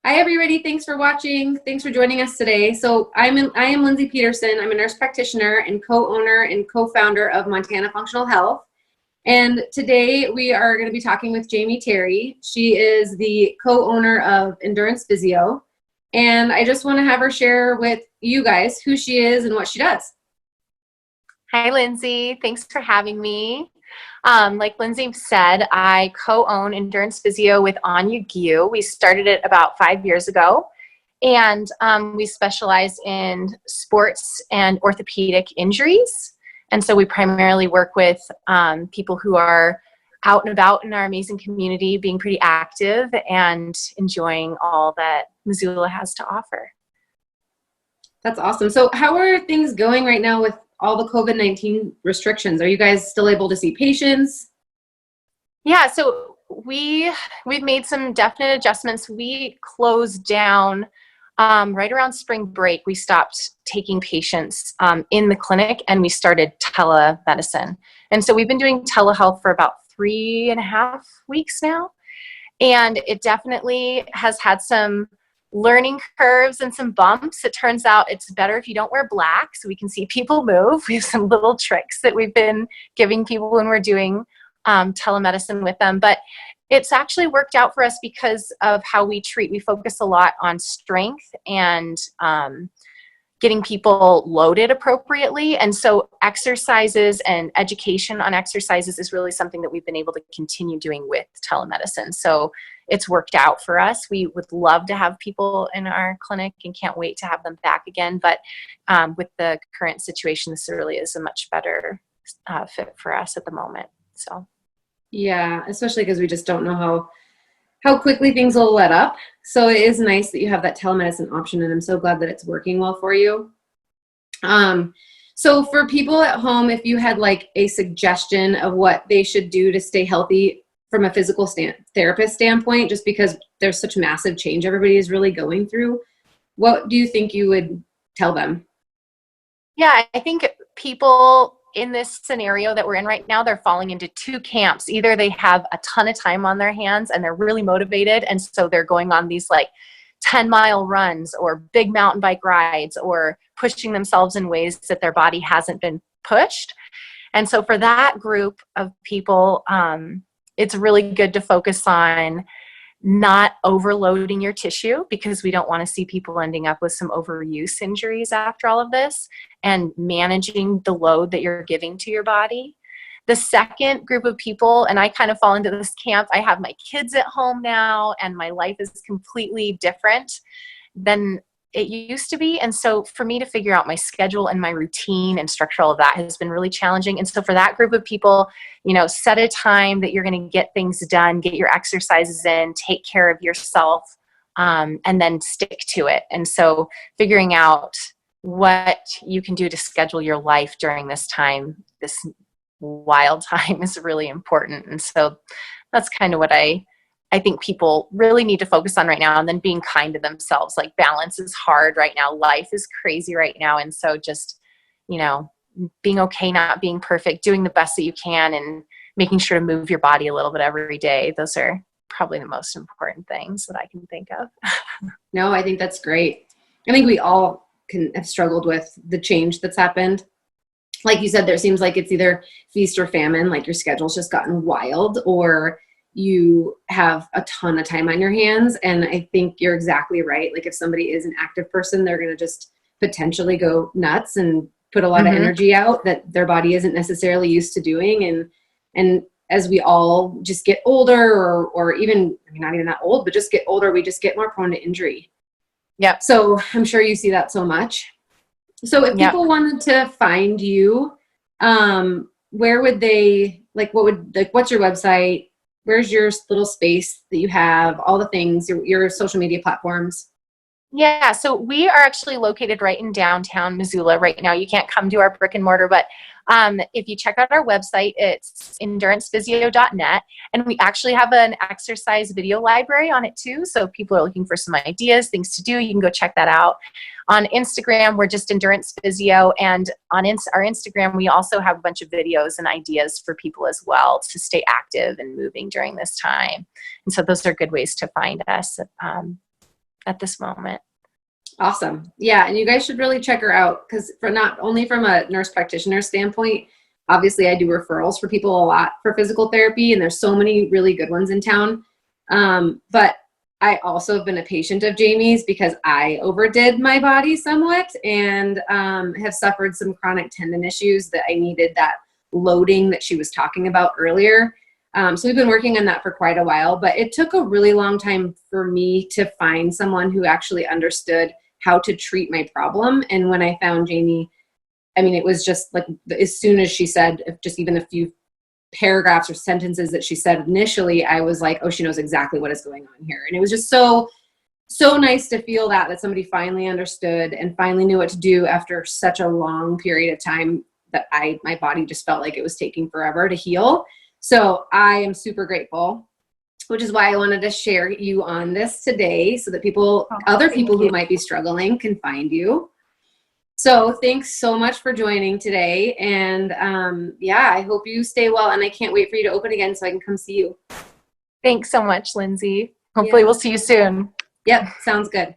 Hi, everybody. Thanks for watching. Thanks for joining us today. So I am Lindsay Peterson. I'm a nurse practitioner and co-owner and co-founder of Montana Functional Health. And today we are going to be talking with Jamie Terry. She is the co-owner of Endurance Physio. And I just want to have her share with you guys who she is and what she does. Hi, Lindsay. Thanks for having me. Like Lindsay said, I co-own Endurance Physio with Anya Gu. We started it about 5 years ago, and we specialize in sports and orthopedic injuries. And so we primarily work with people who are out and about in our amazing community, being pretty active and enjoying all that Missoula has to offer. That's awesome. So how are things going right now with all the COVID-19 restrictions? Are you guys still able to see patients? Yeah, so we've made some definite adjustments. We closed down right around spring break. We stopped taking patients in the clinic, and we started telemedicine. And so we've been doing telehealth for about 3.5 weeks now. And it definitely has had some learning curves and some bumps. It turns out it's better if you don't wear black so we can see people move. We have some little tricks that we've been giving people when we're doing telemedicine with them. But it's actually worked out for us because of how we treat. We focus a lot on strength and getting people loaded appropriately. And so exercises and education on exercises is really something that we've been able to continue doing with telemedicine. So it's worked out for us. We would love to have people in our clinic and can't wait to have them back again. But with the current situation, this really is a much better fit for us at the moment. So, yeah, especially because we just don't know how quickly things will let up. So it is nice that you have that telemedicine option, and I'm so glad that it's working well for you. So for people at home, if you had like a suggestion of what they should do to stay healthy from a physical therapist standpoint, just because there's such massive change everybody is really going through, what do you think you would tell them? Yeah, I think people in this scenario that we're in right now, they're falling into two camps. Either they have a ton of time on their hands and they're really motivated, and so they're going on these like 10-mile runs or big mountain bike rides or pushing themselves in ways that their body hasn't been pushed. And so for that group of people, it's really good to focus on not overloading your tissue, because we don't want to see people ending up with some overuse injuries after all of this, and managing the load that you're giving to your body. The second group of people, and I kind of fall into this camp, I have my kids at home now and my life is completely different than it used to be. And so for me to figure out my schedule and my routine and structure all of that has been really challenging. And so for that group of people, set a time that you're going to get things done, get your exercises in, take care of yourself, and then stick to it. And so figuring out what you can do to schedule your life during this time, this wild time, is really important. And so that's kind of what I think people really need to focus on right now. And then being kind to themselves. Like, balance is hard right now. Life is crazy right now. And so just, being okay, not being perfect, doing the best that you can, and making sure to move your body a little bit every day. Those are probably the most important things that I can think of. No, I think that's great. I think we all have struggled with the change that's happened. Like you said, there seems like it's either feast or famine, like your schedule's just gotten wild, or you have a ton of time on your hands. And I think you're exactly right. Like, if somebody is an active person, they're going to just potentially go nuts and put a lot of energy out that their body isn't necessarily used to doing. And as we all just get older, or even, not even that old, but just get older, we just get more prone to injury. Yeah. So I'm sure you see that so much. So if people wanted to find you, where would they, what's your website? Where's your little space that you have, all the things, your social media platforms? Yeah, so we are actually located right in downtown Missoula right now. You can't come to our brick and mortar, but if you check out our website, it's endurancephysio.net, and we actually have an exercise video library on it too. So if people are looking for some ideas, things to do, you can go check that out. On Instagram, we're just Endurance Physio, and on our Instagram, we also have a bunch of videos and ideas for people as well to stay active and moving during this time. And so those are good ways to find us. at this moment. Awesome. Yeah. And you guys should really check her out, because for not only from a nurse practitioner standpoint, obviously I do referrals for people a lot for physical therapy, and there's so many really good ones in town. But I also have been a patient of Jamie's because I overdid my body somewhat, and have suffered some chronic tendon issues that I needed that loading that she was talking about earlier. So we've been working on that for quite a while, but it took a really long time for me to find someone who actually understood how to treat my problem. And when I found Jamie, I mean, it was just like, as soon as she said, if just even a few paragraphs or sentences that she said initially, I was like, oh, she knows exactly what is going on here. And it was just so nice to feel that somebody finally understood and finally knew what to do after such a long period of time that my body just felt like it was taking forever to heal. So I am super grateful, which is why I wanted to share you on this today, so that other people who might be struggling can find you. So thanks so much for joining today. And I hope you stay well. And I can't wait for you to open again so I can come see you. Thanks so much, Lindsay. Hopefully we'll see you soon. Yep. Sounds good.